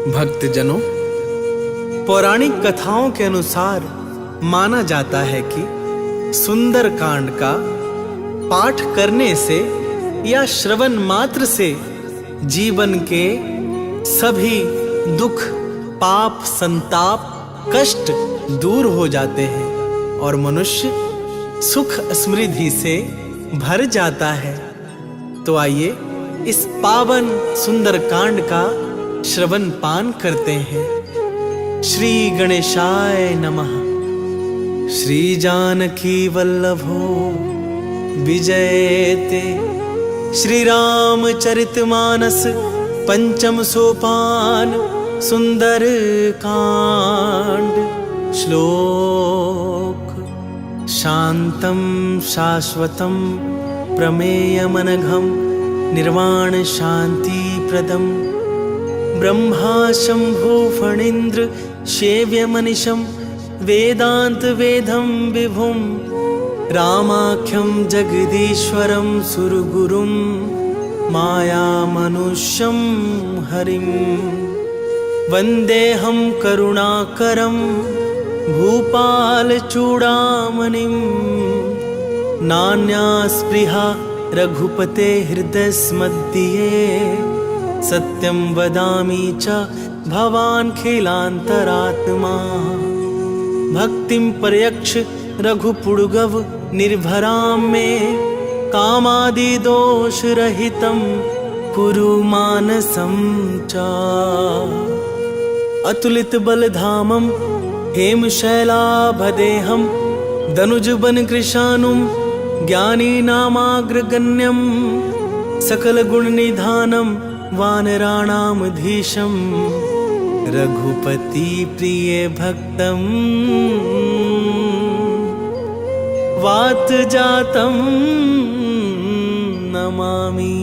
भक्तजनों, पौराणिक कथाओं के अनुसार माना जाता है कि सुंदर कांड का पाठ करने से या श्रवण मात्र से जीवन के सभी दुख, पाप, संताप, कष्ट दूर हो जाते हैं और मनुष्य सुख समृद्धि से भर जाता है। तो आइए इस पावन सुंदर कांड का श्रवण पान करते हैं। श्री गणेशाय नमः। श्री जानकी वल्लभो विजयते। श्री रामचरितमानस पंचम सोपान सुंदर कांड। श्लोक। शांतं शाश्वतं प्रमेयमनघं निर्वाण शांति प्रदम ब्रह्मा शंभो फणीन्द्र सेव्यमनिशं वेदांत वेदं विभुं रामाख्यं जगदीश्वरं सुरगुरुं माया मनुष्यं हरिं वन्देऽहं करुणाकरं भूपाल चूड़ामणिं नान्या स्पृहा रघुपते हृदयस्मध्ये सत्यं वदामि च भवान् खिलान्तरात्मा भक्तिं प्रयक्ष रघुपुङ्गव निर्भरां मे कामादि दोष रहितं कुरु मानसं च अतुलित बलधामं हेमशैलाभदेहं दनुजबन कृशानुं ज्ञानीनामाग्रगण्यं सकलगुणनिधानं वानराणामधीशं रघुपति प्रिय भक्तं वातजातं नमामि।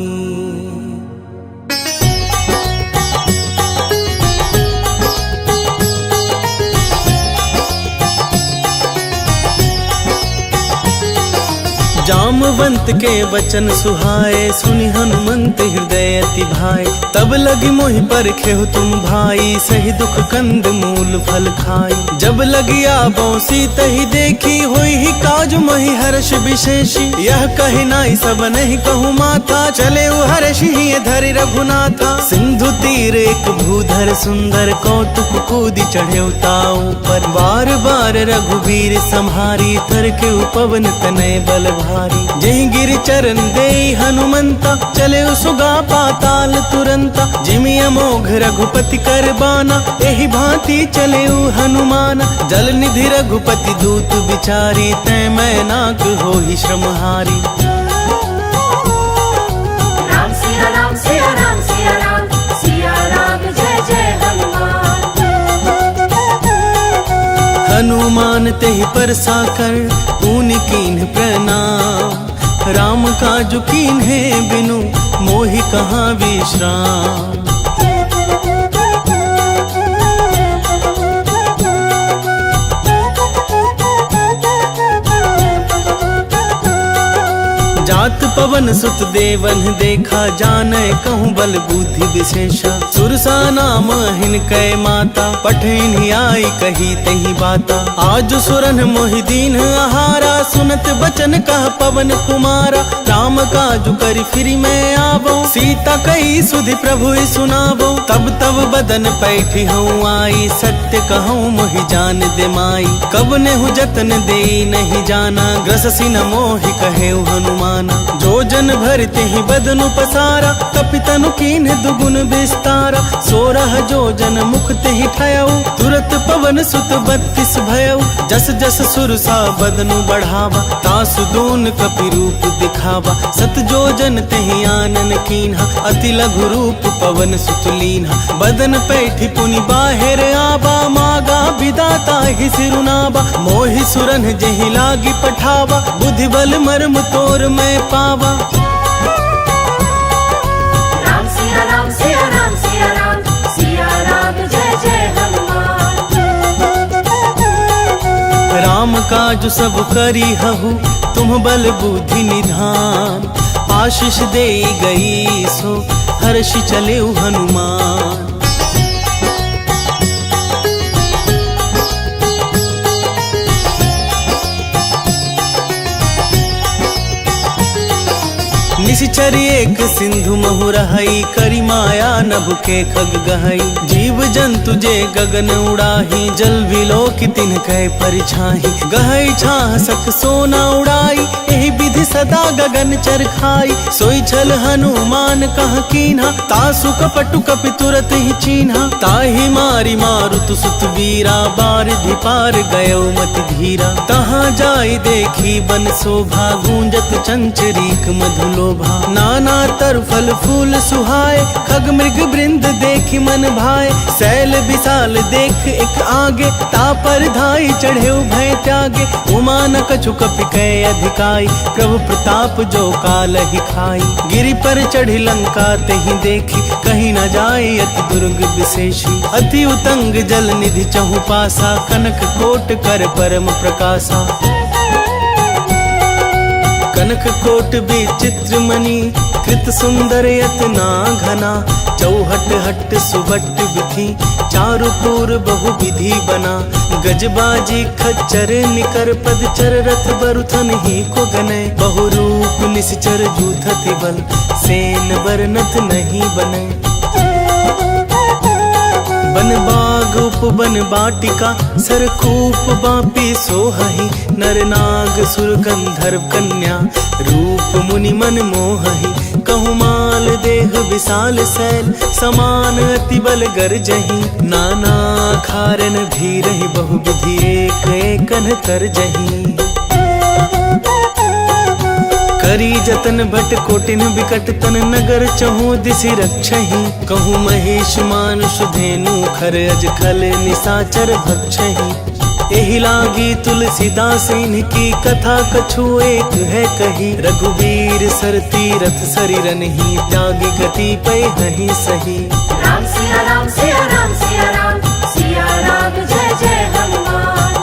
जामवंत के वचन सुहाए सुनि हनुमंत हृदय अति भाए तब लगी मोहि परखेहु तुम भाई सही दुख कंद मूल फल खाई जब लगी आबो सीतहि देखी होई ही काज मोहि हर्ष विशेषी यह कहि नाई सब नहीं कहूँ माथा चले हर्षि धरि रघुनाथा सिंधु तीर एक भूधर सुंदर कौतुक कूदि चढ़े ताऊ पर बार बार रघुवीर संहारी तर के पवन तनय बल जय गिर चरण दे हनुमंता चले सुगा पाताल तुरंता जिमि अमोघ रघुपति कर बाना एहि भांति चले हनुमान जल निधि रघुपति दूत बिचारी तै मैं नाक हो ही श्रमहारी। राम सिया राम सिया राम सिया राम सिया राम जय जय हनुमान। हनुमान तेहि परसा कर पूनि कीन्ह प्रणाम राम काजु कीन्हे बिनु मोहि कहाँ विश्राम। जात पवन सुत देवन देखा जाने कहूँ बल बुद्धि विशेषा सुरसा नाम हिन कै माता पठिन आई कही तही बाता आज सुरन मोहि दीन आहारा सुनत बचन कह पवन कुमारा राम काजु करि फिरि मैं आवो सीता कही सुधि प्रभु सुनावो तब तब बदन पैठी हूँ आई सत्य कहूँ मोहि जान दे माई कब नेहु जतन दे नहीं जाना ग्रससी न मोहि कहे हनुमान जो जन भरते ही बदनु पसारा कपितनु कीन्ह दुगुन विस्तारा 16 जो जन मुखते ही ठयऊ तुरत पवन सुत 32 भयऊ जस जस सुरसा बदनु बढ़ावा तासु दून कपि रूप दिखावा सत जो जन तेहि आनन कीन्हा अति लघु रूप पवन सुत लीन्हा बदन पैठी पुनि बाहिर आबा मागा विदाता ही सिरुनाबा मोहि सुरन जेहि लागी पठावा बुद्धि बल मर्म तोर मैं पावा। राम सिया राम सिया राम सिया राम सिया राम जय जय हनुमान। राम काज सब करी हहु तुम बल बुद्धि निधान आशीष दे गई सो हर्षि चले हनुमान। निशिचर एक सिंधु महु रहई, करी माया नभ के खग गहई। जीव जंतु जे गगन उड़ाही, जल विलोक तिन कै परिछाही। गहई छाह सक सोना उड़ाई, एहि विधि सदा गगन चरखाई। सोई छल हनुमान कह कीन्हा, तासु कपटु कपि तुरत ही चीन्हा। ताहि मारी मारुत सुत वीरा, बारिधि पार गयो मति धीरा। तहाँ जाई देखी बन शोभा, गूंजत चंचरीक मधुलोभा। नाना तर फल फूल सुहाए, खग मृग वृंद देखी मन भाए। शैल विशाल देख एक आगे, तापर धाई चढ़े भय त्यागे। उमा न कछु कपि कै अधिकाई, प्रभु प्रताप जो काल ही खाई। गिरि पर चढ़ी लंका तेहि देखी, कहीं न जाई अति दुर्ग विशेषी। अति उतंग जल निधि चहु पासा, कनक कोट कर परम प्रकाशा। कनक कोट विचित्र मणि, कृत सुंदर यतना घना। चौहट हट सुबट विधि, चारु पूर बहु विधि बना। गजबाजी खच्चर निकर पद, चर रथ बरुथन ही को गने। बहु रूप निश्चर जूथति बल, सेन बरनत नहीं बने। बन बाग उपवन बाटिका, सरकूप बापी सोहहि। नर नाग सुर गंधर्व कन्या, रूप मुनि मन मोहहि। कहु माल देह विशाल शैल, समान अति बल गरजहि। नाना खारन भीरहि, बहु विधि एक एकन तरजहि। करी जतन भट कोटिन बिकट तन, नगर चहु दिशि रक्षहि। कहूँ महेश मानुष धेनु, खर अज खल निशाचर भक्षहि। एहि लागी तुलसीदास इनकी, कथा कछु एक है कही। रघुवीर सर तीरथ सरिरनहि, त्यागी गति पै हहि सही। राम सिया राम सिया राम सिया राम, सिया राम जय जय हनुमान।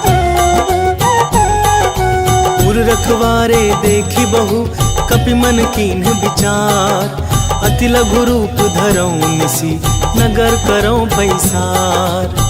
पुर रखवारे देखी बहु, कपि मन कीन्ह विचार। अति लघु रूप धरऊं निसी, नगर करऊं पैसार।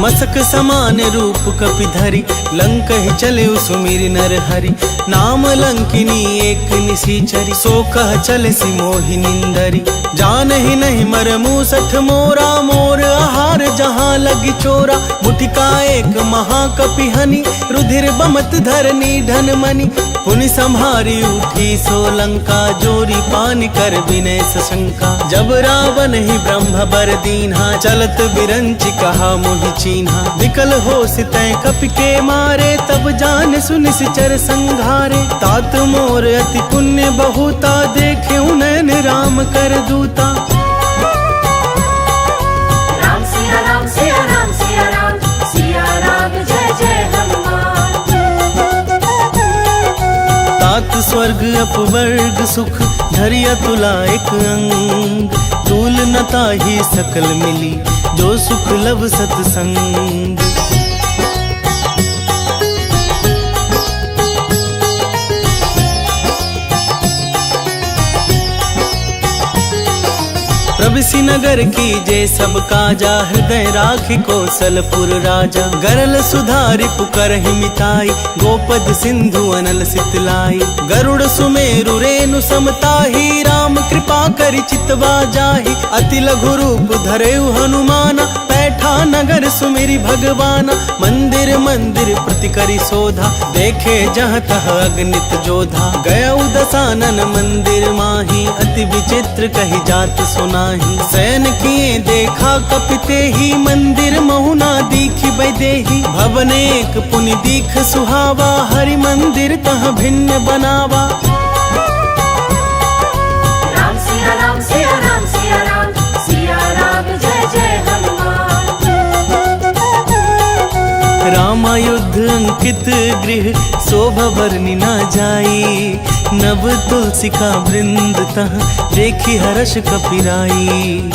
मसक समान रूप कपि धरि, लंक ही चले सुमिर नर हरि। नाम लंकिनी एक निशिचरी, सो कह चले सि मोहि निंदरी। जान ही नहीं मर मूसठ मोरा, मोर आहार जहाँ लगी चोरा। मुठिका एक महाकपि हनि, रुधिर बमत धरनी धन मनि। पुनि संहारी उठी सो लंका, जोरी पानी कर विनय सशंका। जब रावण ही ब्रह्म बर दीन्हा, चलत बिरंचि कहा मोहि चीन्हा। विकल हो सितै कपि के मारे, तब जान सुनि सिचर संघारे। तात मोर अति पुण्य बहुता, देखे नैन राम कर दूता। राम सिया राम सिया राम सिया राम, सिया राम जय जय हनुमान। तात स्वर्ग अपवर्ग सुख, धरिया तुला एक अंग। तूल न ताहि सकल मिली, जो सुख लब सतसंग। प्रविशि नगर की जय सब काजा, हृदय राखि कौशलपुर राजा। गरल सुधारि पुकरहि मिताई, गोपद सिंधु अनल सितलाई। गरुड़ सुमेरु रेणु समताही, राम कृपा करि चितवा जाहि। अति लघु रूप धरेउ हनुमाना, बैठा नगर सुमिरि भगवाना। मंदिर मंदिर प्रति करि शोधा, देखे जहाँ तह अगणित जोधा। गया दसानन मंदिर माही, अति विचित्र कही जात सुनाही। शयन किए देखा कपिते ही, मंदिर महुना दीखि बैदेही। भवन एक पुनि दीख सुहावा, हरि मंदिर तह भिन्न बनावा। राम सिया राम सिया राम सिया राम, सिया राम जय जय हनुमान। रामायुद्ध अंकित गृह, शोभा वर्णि न जाई। नव तुलसिका वृंद तह, देखी हर्ष कपिराई।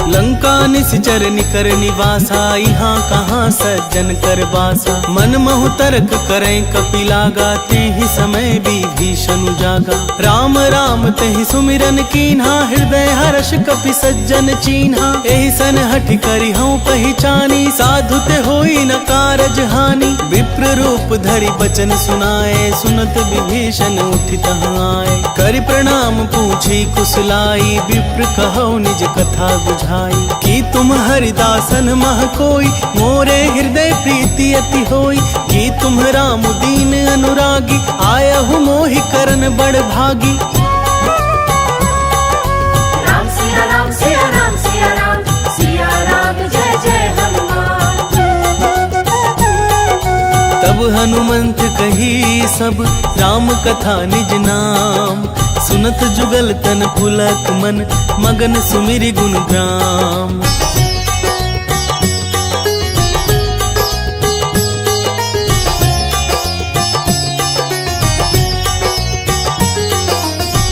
लंका निश्चर निकर निवासा, यहाँ कहाँ सज्जन कर बासा। मन महु तर्क करें कपिलागा, ते ही समय विभीषण जागा। राम राम तेहि सुमिरन कीन्हा, हृदय हर्ष कपि सज्जन चीन्हा। एहि सन हठ करि हूँ पहचानी, साधु ते होई न कारज हानि। विप्र रूप धरि बचन सुनाए, सुनत विभीषण उठि तहाँ आए। करि प्रणाम पूछी कुशलाई, विप्र कहो निज कथा बुझाई। कि तुम हरिदासन मह कोई, मोरे हृदय प्रीति अति होई। कि तुम राम दीन अनुरागी, आयहु मोहि करन बड़ भागी। राम सिया राम सिया राम सिया राम, सिया राम जय जय हनुमान। तब हनुमंत कही सब, राम कथा निज नाम। सुनत जुगल तन पुलक मन, मगन सुमिरि गुण ग्राम।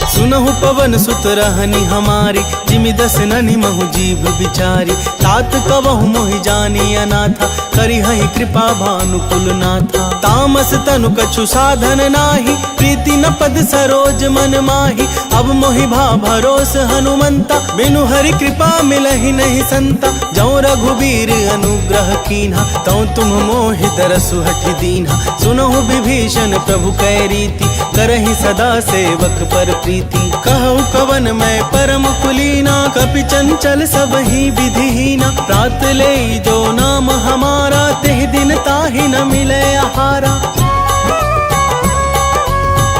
सुनहु पवन सुत रहनी हमारी, जिमि दस ननि महु जीव बिचारी। तात कवहु मोहि जानी अनाथा, करि हहि कृपा भानुकुल नाथा। तामस तनु कछु साधन नाही, प्रीति न पद सरोज मन माही। अब मोहि भा भरोस हनुमंता, बिनु हरि कृपा मिलहि नहीं संता। जौ रघुबीर अनुग्रह कीन्हा, तौ तुम मोहि दरसु हठि दीन्हा। सुनहु विभीषण प्रभु कै रीति, करहि सदा सेवक पर प्रीति। कहु कवन मैं परम कुलीना, कपि चंचल सब ही विधिहीना। प्रात ले जो नाम हमारा, तेह दिन ताहि न मिले आहारा।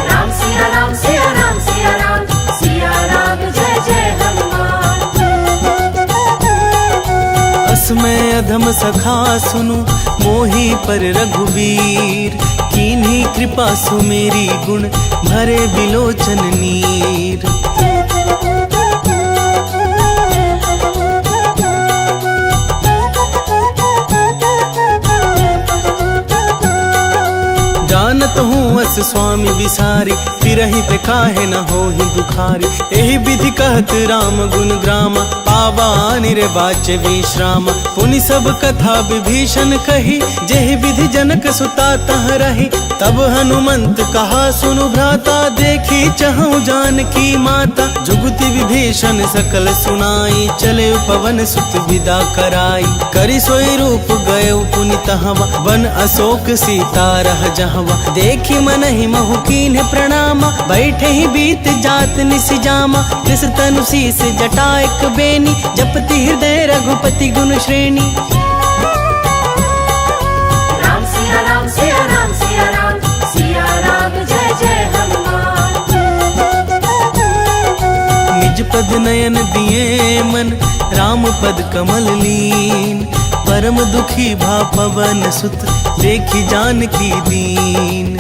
राम सिया राम सिया राम सिया राम, सिया राम जय जय हनुमान। असमय अधम सखा सुनु, मोहि पर रघुवीर। कीन्ही कृपा सुमेरी गुण, भरे बिलोचन नीर। जानत हूँ अस स्वामी विसारी, फिरहि ते काहे न होहि दुखारी। एहि विधि कहत राम गुण ग्रामा, पावा निर्वाच्य विश्रामा। पुनि सब कथा विभीषण कही, जेहि विधि जनक सुता तह रही। तब हनुमंत कहा सुनु भ्राता, देखी चहु जानकी माता। जुगति विभीषण सकल सुनाई, चले पवन सुत विदा कराई। करि सोई रूप गए पुनि तहवा, बन अशोक सीता रह जहवा। देखी मनहि महु कीन्ह प्रणामा, बैठे ही बीत जात निस जामा। तिस तनु शीस जटायक बेनी, जपति हृदय रघुपति गुण श्रेणी। राम सिया राम सिया राम सिया राम, सिया राम जय जय हनुमान। निज पद नयन दिए मन, राम पद कमल लीन। परम दुखी भा पवन सुत, देखी जानकी दीन।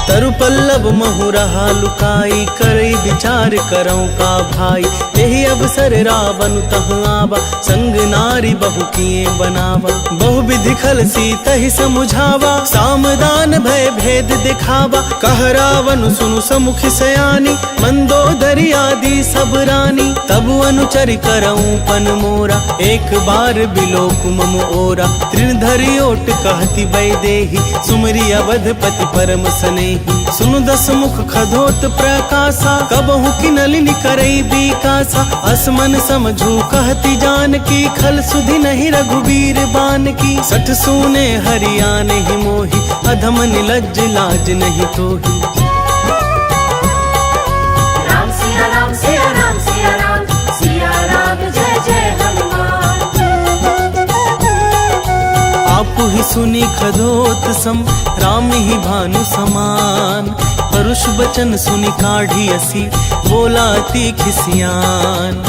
तरु पल्लव महु रहा लुकाई, करई विचार करऊं का भाई। यही अवसर रावण तह आवा, संग नारी बहु किए बनावा। बहु विधि खल सीता ही समुझावा, सामदान भय भेद दिखावा। कह रावण सुनु समुख सयानी, मंदोदरी आदि सब रानी। तब अनुचरि करऊं पन मोरा, एक बार बिलोक मम ओरा। तृण धरि ओट कहती वैदेही, सुमरि अवधपति परम स्नेही। सुनु दस मुख खधोत प्रकाशा, कबहु की नलिनी करई बिकासा। असमन समझू कहती जानकी, खल सुधि नहीं रघुबीर बान की। सठ सूने हरियाने ही मोही, अधम निलज्ज लाज नहीं तोही। राम सिया राम सिया राम सिया राम, सिया राम जय जय हनुमान। आपु ही सुनी खधोत सम, राम ही भानु समान। परुष बचन सुनि काढ़ी असी, बोला अति खिसियान।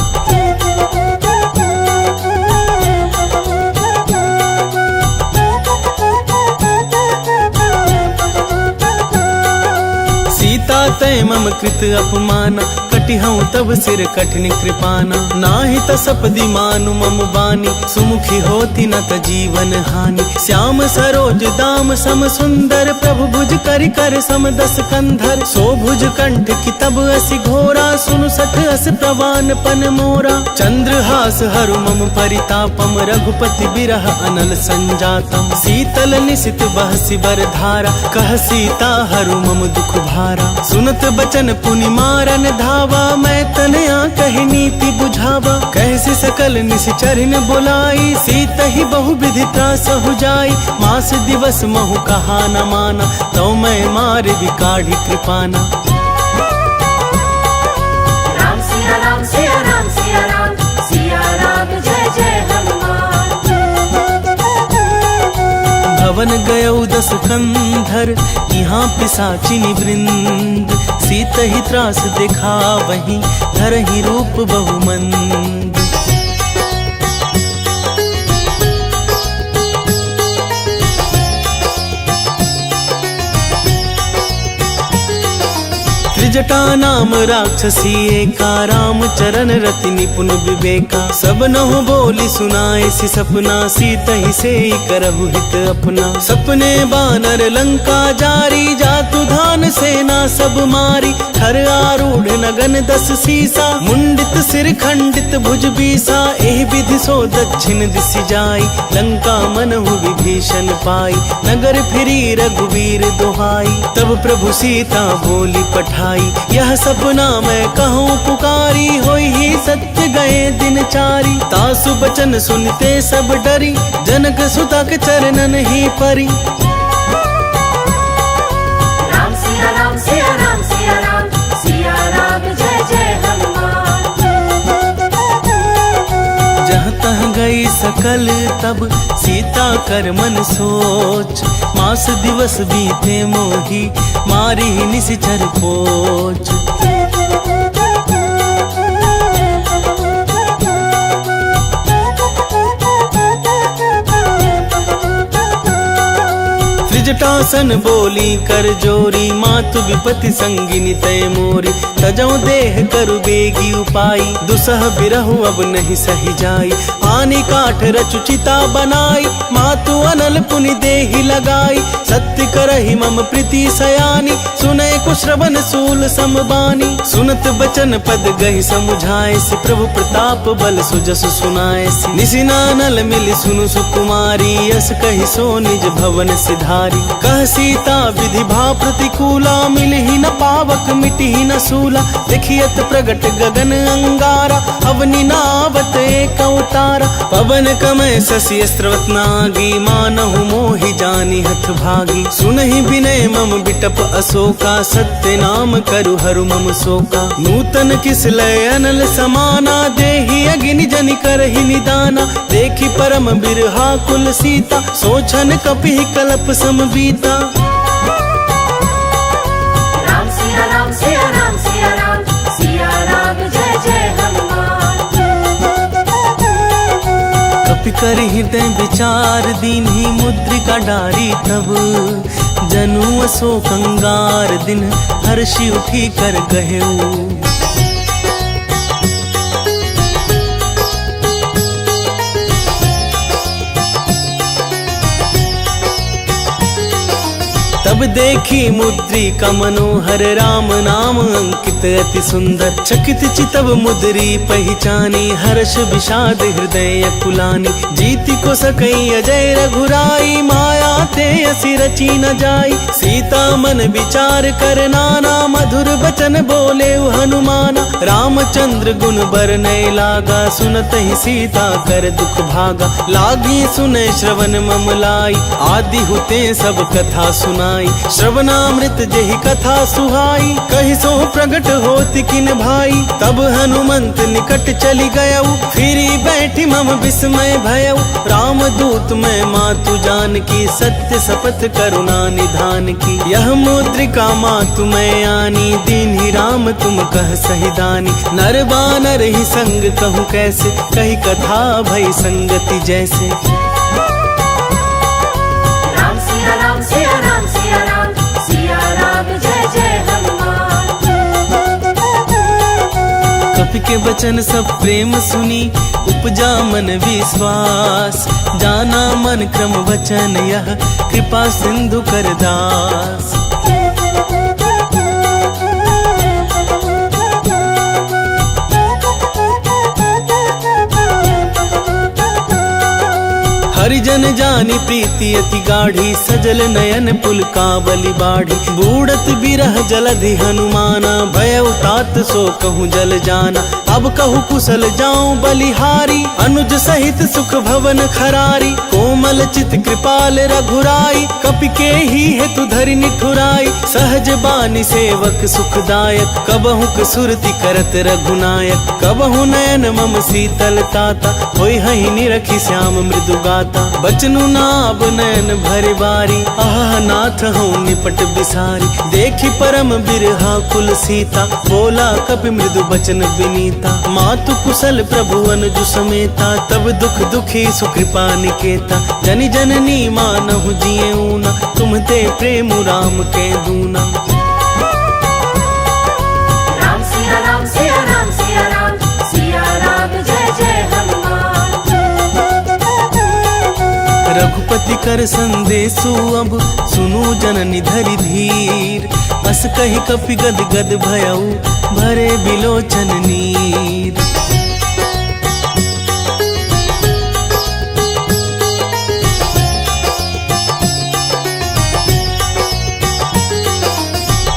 सीता तय मम कृत अपमाना, कटिहऊँ तब सिर कठिन कृपाना, नाही त सपदी मानु मम बानी, सुमुखी होती न त जीवन हानि। श्याम सरोज दाम सम सुंदर, प्रभु भुज करि कर सम दस कंधर। सो भुज कंठ की तब असि घोरा, सुनु सठ अस प्रवान पन मोरा। चंद्रहास हरु मम परितापम, रघुपति बिरह अनल संजातम। शीतल निशित बहसि बर धारा, कह सीता हरु मम दुख भारा। सुनत बचन पुनि मारन धावा, मैं तनया कहि नीति बुझावा। कैसे सकल निश्चरिन बुलाई, सीता ही बहु विधि त्रास हो जाई। मास दिवस महु कहा न माना, तो मैं मार बिकाढ़ी कृपाना। राम सिया राम सिया राम सिया राम, सिया राम जय जय हनुमान। भवन गयौ दस कंधर, यहाँ पिशाचिनी वृंद। सीत ही त्रास देखा वहीं, धरहि रूप बहुमंद। त्रिजटा नाम राक्षसी एका, राम चरण रति निपुण विवेका। सब नहु बोली सुनाए सि सपना, सीत ही से करहु हित अपना। सपने बानर लंका जारी, जातु धान सेना सब मारी। हर आरूढ़ नगन दस सीसा, मुंडित सिर खंडित भुज बीसा। एहि विधि सो दक्षिण दिशि जाई, लंका मनहु विभीषण पाई। नगर फिरी रघुवीर दुहाई, तब प्रभु सीता बोली पठाई। यह सपना मैं कहूँ पुकारी, होई ही सत्य गए दिन चारी। तासु बचन सुनते सब डरी, जनक सुता के चरणन ही परी। राम सिया राम सिया राम सिया राम, सिया राम जय जय हनुमान। जहाँ तहाँ गई सकल तब सीता कर मन सोच। मास दिवस बीते मोही, मारी निशिचर पोच। त्रिजटासन बोली कर जोरी, मातु विपति संगिनी तय मोरी। तजौ देह करु बेगी उपाई, दुसह बिरहु अब नहीं सही जाई। आनी काठ रचु चिता बनाई, मातु अनल पुनि देहि लगाई। सत्य करहि मम प्रीति सयानी, सुनै कुश्रवण सूल समबानी। सुनत बचन पद गहि समुझाए सि, प्रभु प्रताप बल सुजस सुनाए सि। निसिनानल मिलि सुनु सुकुमारी, यस कहि सो निज भवन सिधारी। कह सीता विधि भा प्रतिकूला, मिलहि न पावक मिटहि न सूला। देखियत प्रगट गगन अंगारा, अवनि नावत एक अवतारा। पवन कमय शशि स्रवत नागी, मानहु मोहि जानि हठ भागी। सुनहि विनय मम बिटप अशोका, सत्य नाम करु हरु मम शोका। नूतन किस लय अनल समाना, देहि अग्नि जनि करहि निदाना। देखि परम बिरहा कुल सीता, सोचन कपिहि कलप सम बीता। राम सिया राम सिया राम सिया राम, सिया राम जय जय हनुमान। कपि कर हृदय विचार, दीन्हि मुद्रिका डारी। तब देखी मुद्रिका मातु मैं, मानहु मोहि जानि हठ भागी। सुनहि विनय मम बिटप अशोका, सत्य नाम करु हरु मम शोका। नूतन किस लय अनल समाना, देहि अग्नि जनि करहि निदाना। देखि परम बिरहा कुल सीता, सोचन कपिहि कलप सम बीता। कपि कर हृदय विचार, दीन्हि मुद्रिका डारी। तब जनु अशोक अंगार, दिन हर्षि उठी कर गहेऊ। तब देखी मुद्रिका मनोहर, राम नाम अंकित अति सुंदर। चकित चितव मुद्री पहचानी, हर्ष विषाद हृदय कुलानी। जीति को सकई अजय रघुराई, माया ते असि रची न जाई। सीता मन विचार कर नाना, मधुर बचन बोले हनुमाना। रामचंद्र गुण बरनय लागा, सुनत ही सीता कर दुख भागा। लागी सुने श्रवण मम लाई, आदि हुते सब कथा सुनाई। श्रवणामृत जेहि कथा सुहाई, कहि सो प्रगट होति किन भाई। तब हनुमंत निकट चली गयऊ, फिरी बैठी मम विस्मय भयऊ। राम दूत मैं मातु जान की, सत्य शपथ करुणा निधान की। यह मुद्रिका मातु मैं आनी, दीन्हि राम तुम कह सही दानी। नर बानर ही संग कहूँ कैसे, कही कथा भई संगति जैसे। राम सिया राम सिया राम सिया राम, सिया राम जय जय हनुमान। के बचन सब प्रेम सुनी, उपजा मन विश्वास। जाना मन क्रम वचन यह, कृपा सिंधु कर दास। हरिजन जानी प्रीति अति गाढ़ी, सजल नयन पुलकावली बाढ़ी। बूढ़त बिरह जलधि हनुमाना, भय उतात सो कहूँ जल जाना। अब कहूँ कुशल जाऊं बलिहारी, अनुज सहित सुख भवन खरारी। कोमल चित कृपाल रघुराई, कपि के ही हेतु धरि निठुराई। सहज बानी सेवक सुखदायक, कबहु सुरति करत रघुनायक। कबहु नयन मम शीतल ताता, होई हहि निरखी श्याम मृदु गाता। बचनु नाब नयन भरे बारी, आह नाथ हूँ निपट बिसारी। देखी परम बिरहा कुल सीता, बोला कपि मृदु बचन विनीता। मातु कुशल प्रभु अनुजु समेता, तब दुख दुखी सुकृपा निकेता। जनि जननी मानहु जिए ऊना, तुम्हते प्रेम राम के दूना। राम सिया राम सिया राम सिया राम, सिया राम जय जय हनुमान। रघुपति कर संदेशु अब, सुनु जननी धरि धीर। अस कहि कपि गद गद भयउ, भरे बिलोचन नीर।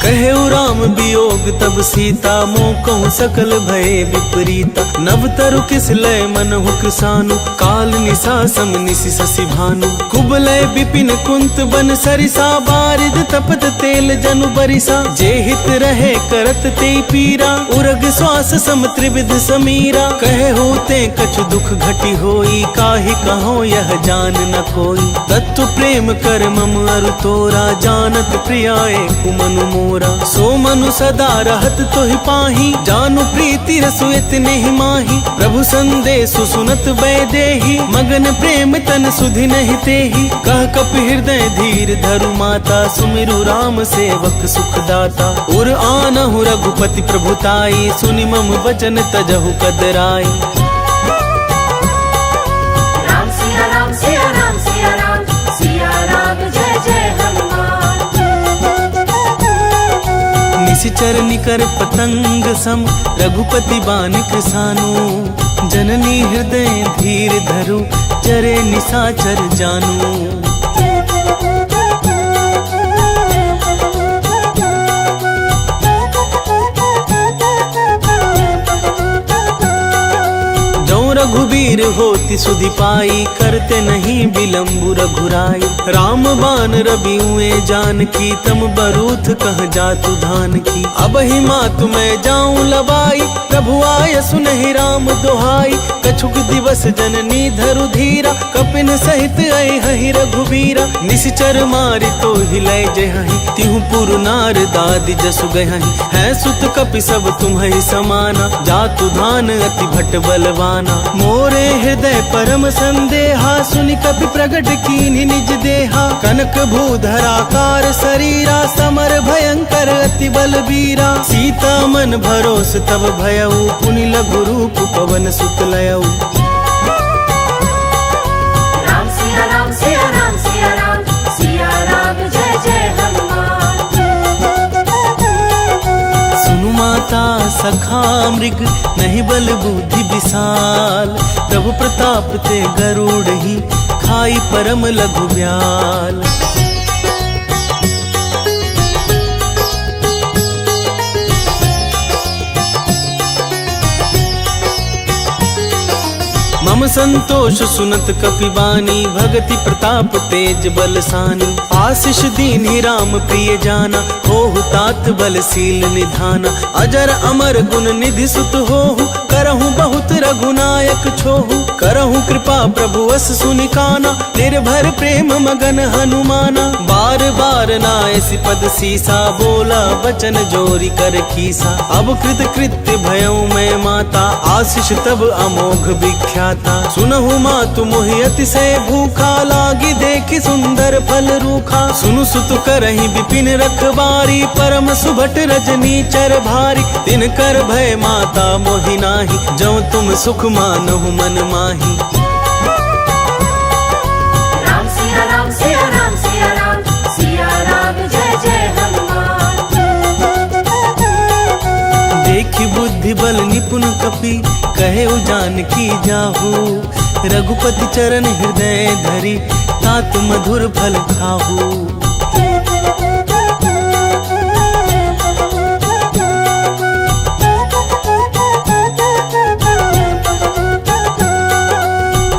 कहेउ राम वियोग तब सीता, मोह कहूँ सकल भय विपरीता। नव तरु किस लय मनहु किसानु, काल निशा सम निशि शशि भानु। कुबलय विपिन कुंत बन सरिसा, बारिद तपत तेल जनु बरिसा। जे हित रहे करत ते पीरा, उरग श्वास सम त्रिविध समीरा। कहेहु ते कछु दुख घटी होई, काहि कहो यह जान न कोई। तत्व प्रेम कर मम अरु तोरा, जानत प्रियाए कुमनु मोरा। सो मनु सदा रहत तोहि पाही, जानु प्रीति रसु इतने ही माही। प्रभु संदेशु सुनत वैदेही, मगन प्रेम तन सुधि नहीं तेहि। कह कपि हृदय धीर धरु माता, सुमिरु राम सेवक सुखदाता। उर आनहु रघुपति प्रभुताई, सुनि मम वचन तजहु कदराई। राम सिया राम सिया राम सिया राम, सिया राम जय जय हनुमान। निशिचर निकर पतंग सम, रघुपति बानिक सानु। जननी हृदय धीर धरु, चरे निशाचर जानु। रघुबीर होति सुधि पाई, करते नहीं विलम्बु रघुराई। राम बान रबि हुए जानकी, तम बरूथ कह जातु धान की। अब ही मातु मैं जाऊं लबाई, प्रभु आय सुनहि राम दोहाई। कछुक दिवस जननी धरु धीरा, कपिन सहित आई हहि रघुबीरा। निशिचर मारि तो हिलय जहि, तिहु पुरु नार दादि जसु गहहि। है सुत कपि सब तुम्हि समाना, जातु धान अति भट बलवाना। मोरे हृदय परम संदेहा, सुनि कपि प्रगट कीन्हि निज देहा। कनक भूधराकार शरीरा, समर भयंकर अति बलबीरा। सीता मन भरोस तब भयउ, पुनि लघु रूप पवन सुत लयउ। राम सिया राम सिया राम सिया राम, सिया राम जय जय हनुमान। सुनु माता सखा मृग, नहीं बल बुद्धि विशाल। प्रभु प्रताप ते गरुड़ ही, खाई परम लघु ब्याल। मम संतोष सुनत कपिबानी, भगति प्रताप तेज बलसानी। आशीष दीन्हि राम प्रिय जाना, होहु तात बलशील निधाना। अजर अमर गुण निधि सुत होहु, करहु बहुत रघुनायक छोहु। करहु कृपा प्रभु अस सुनिकाना, निर्भर प्रेम मगन हनुमाना। बार बार नायसि पद सीसा, बोला बचन जोरी कर कीसा। अब कृत कृत्य भयउ मैं माता, आशीष तब अमोघ विख्याता। माता। सुनहु मातु मोहि अतिशय भूखा, लागी देखी सुंदर फल रूखा। सुनु सुत करहि विपिन रखबारी, परम सुभट रजनी चर भारी। तिन कर भय माता मोहि नाही, जौ तुम सुख मानहु मन माही। राम सिया राम सिया राम सिया राम, सिया राम जय जय हनुमान। देखी बुद्धि बल निपुण कपि, कहे जानकी जाहू। रघुपति चरण हृदय धरि, तात मधुर फल खाहू।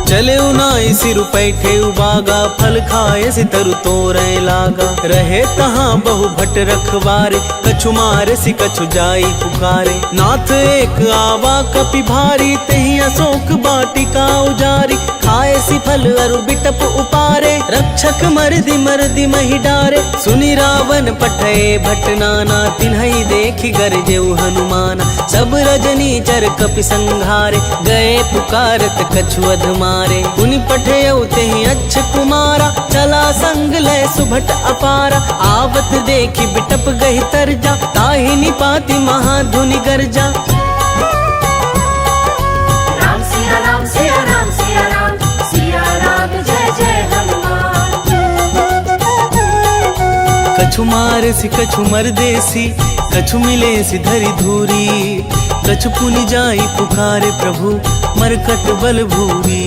चले उनाई सिरु पैठे उबागा, फल खाए सि तरु तोरय लागा। रहे तहाँ बहु भट रखवारे, कछु मारे सि कछु जाई पुकारे। नाथ एक आवा कपि भारी, तहि अशोक बाटिका उजारी। खाए सि फल अरु बिटप उपारे, रक्षक मरदि महि डारे। सुनि रावण पठय भट नाना, तिन्हई देखि गरजेउ हनुमाना। सब रजनी चर कपि संघारे, गए पुकारत कछु अधमारे। पुनि पठयउ तेहि अच्छ कुमारा, चला संग लय सुभट अपारा। आवत देखि बिटप गहि तरजा, ताहि निपाति महाधुनि गर्जा। राम सिया राम सिया राम सिया राम, सिया राम जय जय हनुमान। कछु मारे सि कछु मरदेसी, कछु मिले सि धरि धूरी। कछु पुनि जाई पुकारे प्रभु, मरकट बल भूरी।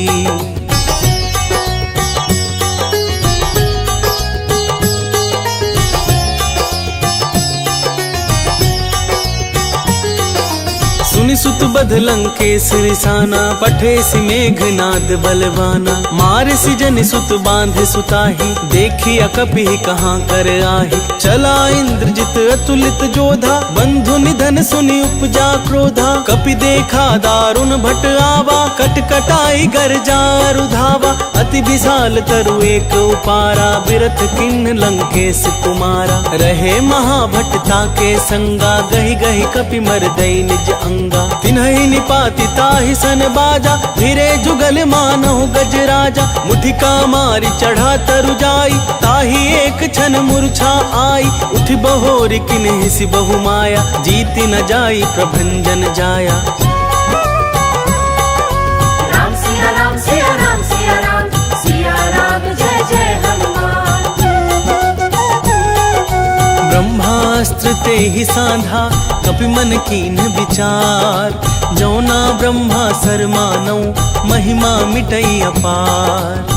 सुनि सुत बध लंकेश रिसाना, पठे सि मेघनाद बलवाना। मार सि जनि सुत बांधे सुताही, देखी अकपि कहाँ कर आही। चला इंद्रजित अतुलित जोधा, बंधु निधन सुनि उपजा क्रोधा। कपि देखा दारुण भट आवा, कट कटाई गर्जा रुधावा। अति विशाल तरु एक उपारा, बिरथ किन्न लंकेश कुमारा। रहे महाभट ताके संगा, गहि गहि कपि मरदई निज अंगा। तिन्हि निपाति ताहि सन बाजा, फिरे जुगल मानहु गजराजा। मुठिका मारी चढ़ा तरु जाई, ताहि एक क्षण मूर्छा आई। उठ बहोर किन्हि सि बहु माया, जीति न जाई प्रभंजन जाया। राम सिया राम सिया राम सिया राम, सिया राम जय जय हनुमान। ब्रह्मास्त्र तेहि साधा, कपि मन कीन विचार। जौना ब्रह्मा सर मानौ, महिमा मिटई अपार।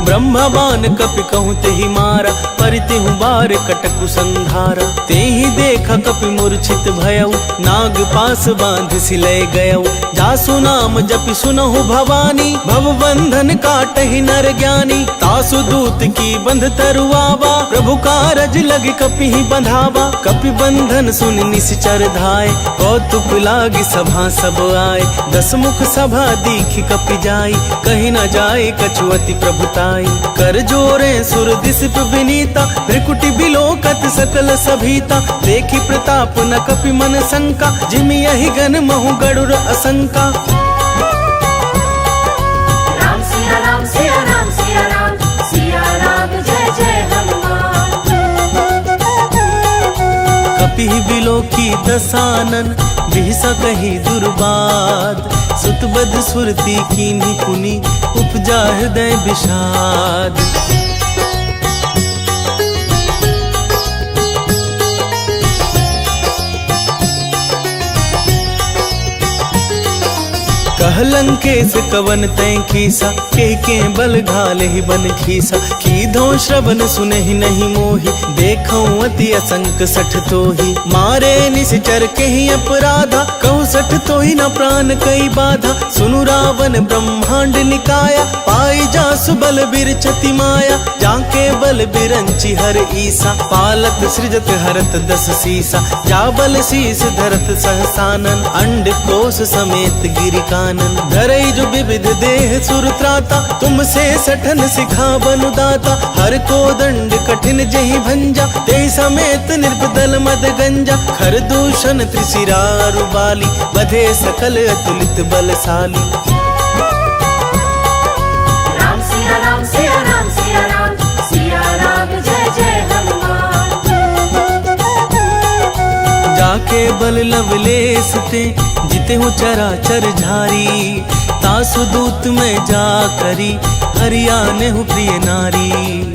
ब्रह्मबान कपि कहूँ तेहि मारा, परितिहु बार कटकु संघारा। तेहि देख कपि मूर्छित भयउ, नाग पास बांध सिलय गयउ। जासु नाम जपि सुनहु भवानी, भव बंधन काटहि नर ज्ञानी। तासु दूत की बंध तरुआवा, प्रभु कारज लग कपि ही बंधावा। कपि बंधन सुनि निश्चर धाय, कौतुक लागी सभा सब आए। दस मुख सभा दीखि कपि जाई, कहि न जाए कछु अति प्रभुताई। कर जोरे सुर दिसिप विनीता, भ्रिकुटि बिलोकत सकल सभीता। देखी प्रताप न कपि मन शंका, जिमि यहि गन महु गरुड़ असंका। राम सिया राम सिया राम सिया राम, सिया राम जय जय हनुमान। कपि बिलोकी दसानन, बिहसा कही दुर्बाद। सुतबद सुरती कीन्ही पुनि, उपजा हृदय विषाद। कह लंकेश कवन तै खीसा, के बल घाले ही बन खीसा। कीधो श्रवण सुनहि नहीं मोहि, देखौ अति असंक सठ तोहि। मारे निश्चर केहि अपराधा, कहु सठ तोहि न प्राण कई बाधा। सुनु रावण ब्रह्मांड निकाया, पाई जासु बल बिरचति माया। जाके बल बिरंचि हर ईसा, पालत सृजत हरत दस सीसा। जा बल शीस धरत सहसानन, अंड कोश समेत गिरिकानन। कानन। धरई जो विविध देह सुर त्राता, तुमसे सठन सिखा बनु दाता। हर को दंड कठिन जहि भंजा, तेहि समेत निर्बदल मद गंजा। खर दूषण त्रिशिरा रुबाली, बधे सकल अतुलित बलशाली। राम सिया राम सिया राम सिया राम, सिया राम जय जय हनुमान। जाके बल लवलेस ते, जिते हो चराचर झारी। तासु दूत में जा करी, हरियाने हूँ प्रिय नारी।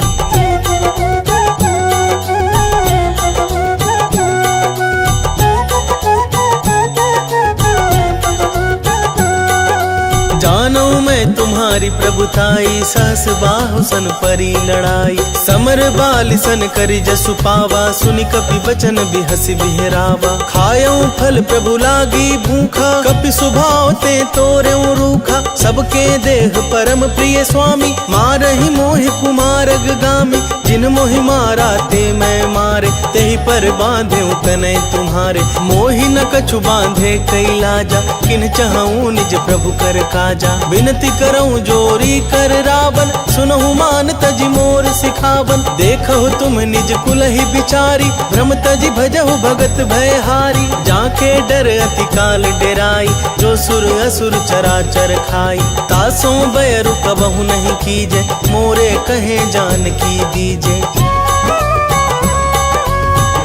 जानो मैं तुम्हारी प्रभुताई, सहस बाहु सन परी लड़ाई। समर बाल सन करी जसु पावा, सुनि कपि बचन बिहसि बिहरावा। खायऊ फल प्रभु लागी भूखा, कपि सुभाव ते तोरेऊ रूखा। सबके देह परम प्रिय स्वामी, मारहि मोहि कुमारग गामी। जिन मोहि मारा ते मैं मारे, तेहि पर बांधे तनय तुम्हारे। मोहि न कछु बांधे कई लाजा, किन चहऊँ निज प्रभु कर काजा। विनती करऊँ जोरी कर रावण, सुनहु मान तजि मोर सिखावन। देखहु तुम निज कुलहि बिचारी, भ्रम तजि भजहु भगत भयहारी। जाके डर अति काल डेराई, जो सुर असुर चराचर खाई। तासों बैरु कबहु नहीं कीजे, मोरे कहे जानकी दीजे।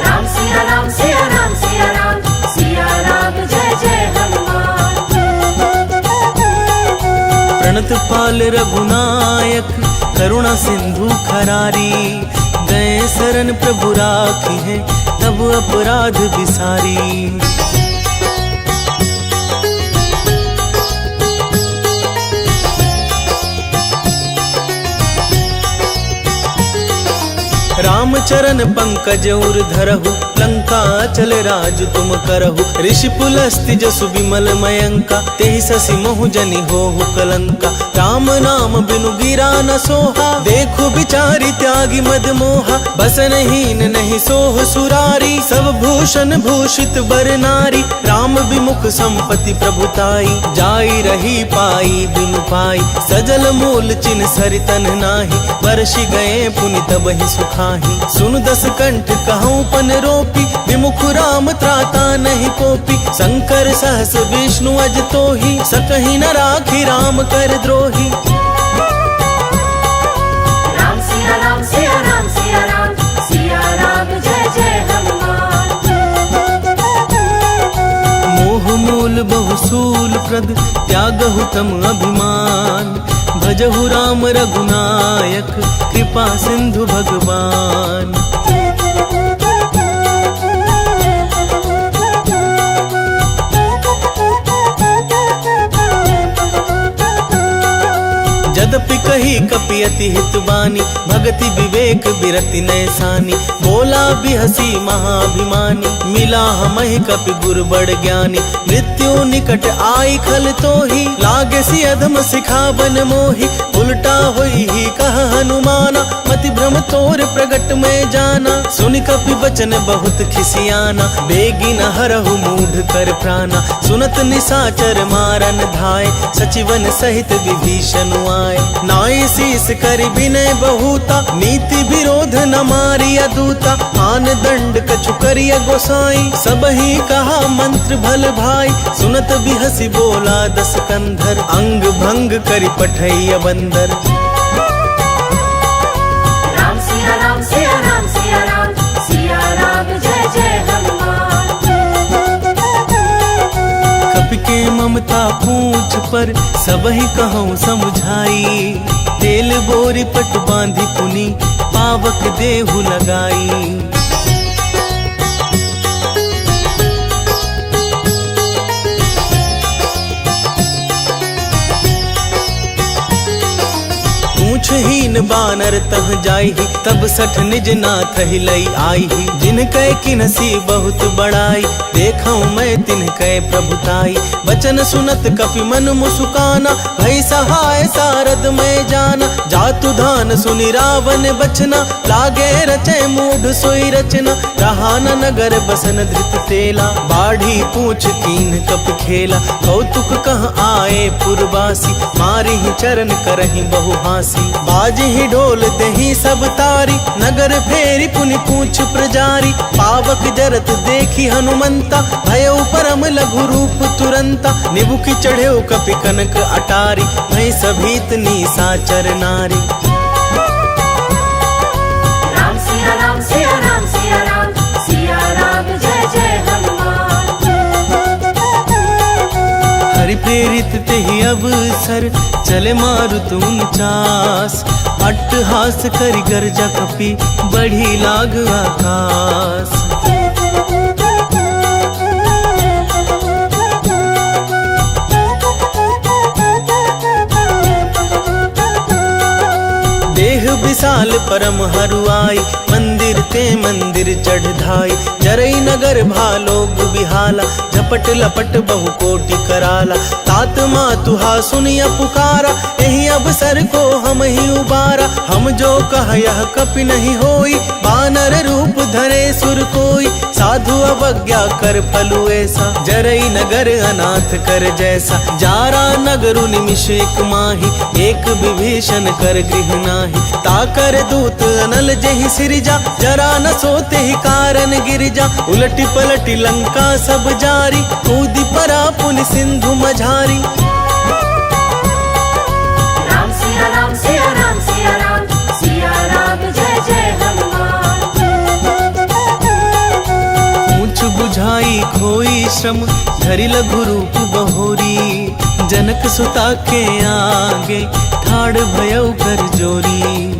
राम सिया राम सिया राम सिया राम, सिया राम जय जय हनुमान। प्रणत पाल रघुनायक, करुणा सिंधु खरारी। गए शरण प्रभु राखी है, तब अपराध बिसारी। राम चरण पंकज उर धरहु, लंका चल राज तुम करहु। ऋषि पुलस्ति जसु विमल मयंका, तेहि ससि मोहु जनि होहु कलंका। राम नाम बिनु गिरा न सोहा, देखु बिचारी त्यागी मद मोहा। बसनहीन नहीं सोह सुरारी, सब भूषण भूषित बर नारी। राम विमुख संपत्ति प्रभुताई, जाई रही पाई बिनु पाई। सजल मूल चिन्ह सरितन नाही, वर्षि गए पुनि तबहि सुखाही। सुन दस कंठ कहूँ पन रोपी, विमुख राम त्राता नहीं कोपी। शंकर सहस विष्णु अज तोहि, सकहि न राखी राम कर द्रोही। राम सिया राम सिया राम सिया राम, सिया राम जय जय हनुमान। मोह मूल बहुसूल प्रद, त्यागहु तम अभिमान। भजहु राम रघुनायक, कृपा सिंधु भगवान। जदपि कही कपि अति हितवानी, भगति विवेक बिरति नैसानी। बोला बिहसी महाभिमानी, मिला हमहि कपि गुर बड़ ज्ञानी। मृत्यु निकट आई खल तोहि, लागे सि अधम सिखावन मोहि। उल्टा होई ही कह हनुमाना, मति भ्रम तोर प्रगट में जाना। सुनि कपि बचन बहुत खिसियाना, बेगी न हरहु मूढ़ कर प्राणा। सुनत निसाचर मारन धाय, सचिवन सहित विभीषण आए। नाई शीस कर विनय बहुता, नीति विरोध न मारिया दूता। आन दंड कछु करिया गोसाई, सबहि कहा मंत्र भल भाई। सुनत बिहसी बोला दस कंधर, अंग भंग करि पठैया बंदर। राम सिया राम सिया राम सिया राम, सिया राम जय जय हनुमान। कपि के ममता पूछ पर, सबहि कहूँ समझाई। तेल बोरी पट बांधी पुनि, पावक देहु लगाई। पूछहीन बानर तह जाई, तब सठ निज नाथ हिलई आई। जिन कै किनसी बहुत बड़ाई, देखऊँ मैं तिन्ह कै प्रभुताई। बचन सुनत कपि मन मुसुकाना, भई सहाय सारद में जाना। जातु धान सुनि रावण बचना, लागे रचे मूढ़ सोई रचना, रहा न नगर बसन धृत तेला। बाढ़ी पूछ कीन कप खेला, कौतुक कह आए पुरवासी। मारी ही चरण करही बहु हासी, बाज ही ढोल दही सब तारी। नगर फेरी पुनि पूछ प्रजारी, पावक जरत देखी हनुमंता। भयउ परम लघु रूप तुरंता, निबुकी चढ़ेउ कपि कनक अटारी। भई सभीत निशाचर नारी। राम सिया राम सिया राम सिया राम, सिया राम जय जय हनुमान। हरि प्रेरित तेहि अवसर, चले मारुत उनचास। अट्टहास करि गर्जा कपि, बढ़ी लाग आकाश। देह विशाल परम हरुआई, मंदिर ते मंदिर चढ़ धाई। जरई नगर भालोग बिहाला, झपट लपट बहु कोटि कराला। तात मातुहा सुनिया पुकारा, एहि अवसर को हम ही उबारा। हम जो कह यह कपि नहीं होई, बानर रूप धरे सुर कोई। साधु अवज्ञा कर फलु ऐसा, जरई नगर अनाथ कर जैसा। जारा नगरु निमिष एक माही, एक विभीषण कर गृह नाही। ताकर दूत अनल जहि सिरजा, जरा न सोते ही कारण गिरजा। उलटी पलटी लंका सब जारी, कूदी परा पुनि सिंधु मझारी। राम सिया राम सिया राम सिया राम, सिया राम जय जय हनुमान। ऊंच बुझाई खोई श्रम, धरि लघु रूप बहोरी। जनक सुता के आगे, ठाड़ भयउ कर जोरी।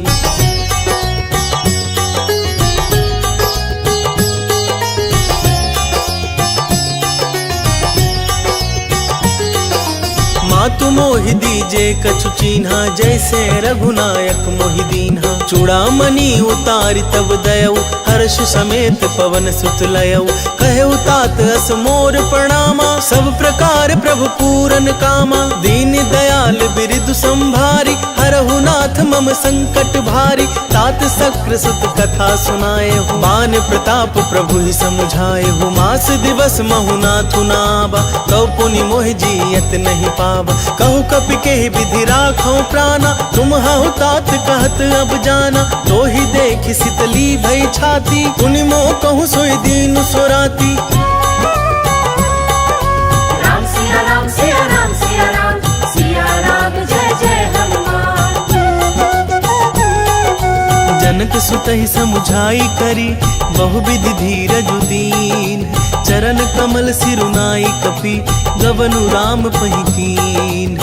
मातु मोहि दीजे कछु चीन्हा, जैसे रघुनायक मोहि दीन्हा। चूड़ामणि उतारि तब दयऊ, हर्ष समेत पवन सुत लयऊ। कहेउ तात अस मोर प्रणामा, सब प्रकार प्रभु पूरन कामा। दीन दयाल बिरदु संभारी, हरहु नाथ मम संकट भारी। तात सक्र सुत कथा सुनाए हो, बान प्रताप प्रभु ही समुझाए हो। मास दिवस महु नाथु नाबा, कौ पुनि मोहि जियत नहीं पावा। कहु कपि के विधि राखो प्राणा, तुम हहु तात कहत अब जाना। तो ही देख शीतली भई छाती, पुनि मोह कहूँ सोई दीनु सोराती। राम सिया राम सिया राम सिया राम, सिया राम जय जय हनुमान। जनक सुतहि समुझाई करी, बहु विधि धीरजु दीन। चरण कमल सिरुनाई कपि, गवनु राम पहि कीन।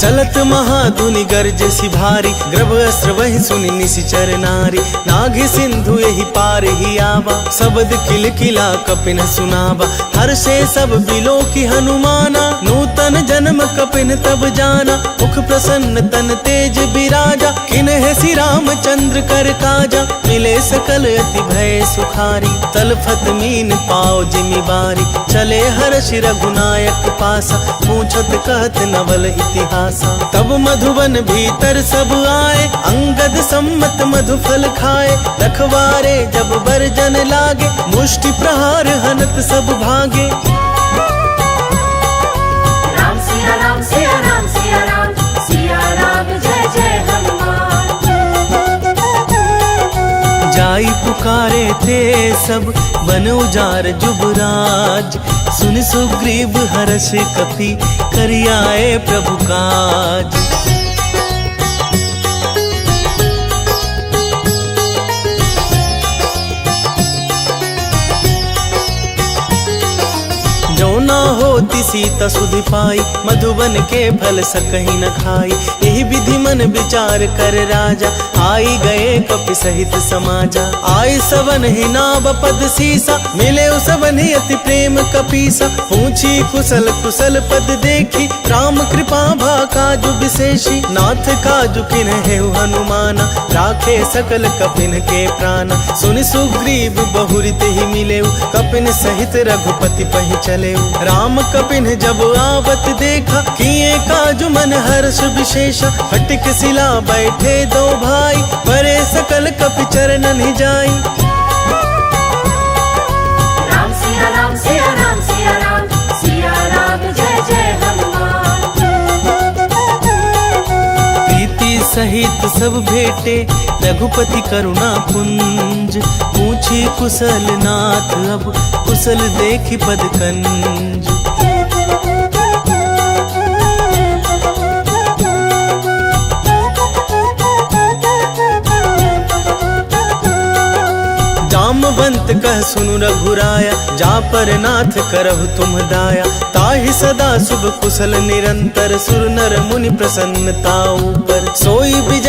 चलत महाधुनि गर्जसि भारी, ग्रभ अस्त्र वहि सुनि निशिचर नारी। नाघि सिंधु यहि पार ही आवा, शब्द किल किला कपिन सुनावा। हर्षे सब बिलो की हनुमाना, नूतन जन्म कपिन तब जाना। मुख प्रसन्न तन तेज बिराजा, किन्ह सि रामचंद्र कर काजा। मिले सकल अति भय सुखारी, तलफत मीन पाओ जिमि बारी। चले हर्ष रघुनायक पासा, पूछत कहत नवल इतिहासा। तब मधुबन भीतर सब आए, अंगद सम्मत मधु फल खाए। रखवारे जब बरजन लागे, मुष्टि प्रहार हनत सब भागे। राम सिया राम सिया राम सिया राम, सिया राम जय जय हनुमान। जाई पुकारे थे सब, बन उजार जुबराज। सुन सुग्रीव हर्ष कपि, करियाए प्रभु काज। जो ना हो होती सीता सुधि पाई, मधुबन के फल सकहीं न खाई। यही विधि मन विचार कर राजा, आई गए कपि सहित समाजा। आई सवन ही नाव पद सीसा, मिले सवन ही अति प्रेम कपीसा। पूछी कुशल कुशल पद देखी, राम कृपा भा काजु विशेषी। नाथ काजु किन्हे हनुमाना, राखे सकल कपिन के प्राण। सुनि सुग्रीव बहुरित ही मिले, कपिन सहित रघुपति पहि चले। राम कपिन जब आवत देखा, किए काजु मन हर्ष विशेषा। हटिक सिला बैठे दो भाई, परे सकल कपि चरणन ही जाई। राम सिया राम सिया राम सिया राम, सिया राम जय जय हनुमान। प्रीति सहित सब भेटे, रघुपति करुणा पुंज। पूछी कुशल नाथ अब, कुशल देखी पद कंज। जामवंत कह सुनु रघुराया, जा पर नाथ करहु तुम दाया। ताहि सदा शुभ कुशल निरंतर, सुर नर मुनि प्रसन्नता ऊपर। सोई विजय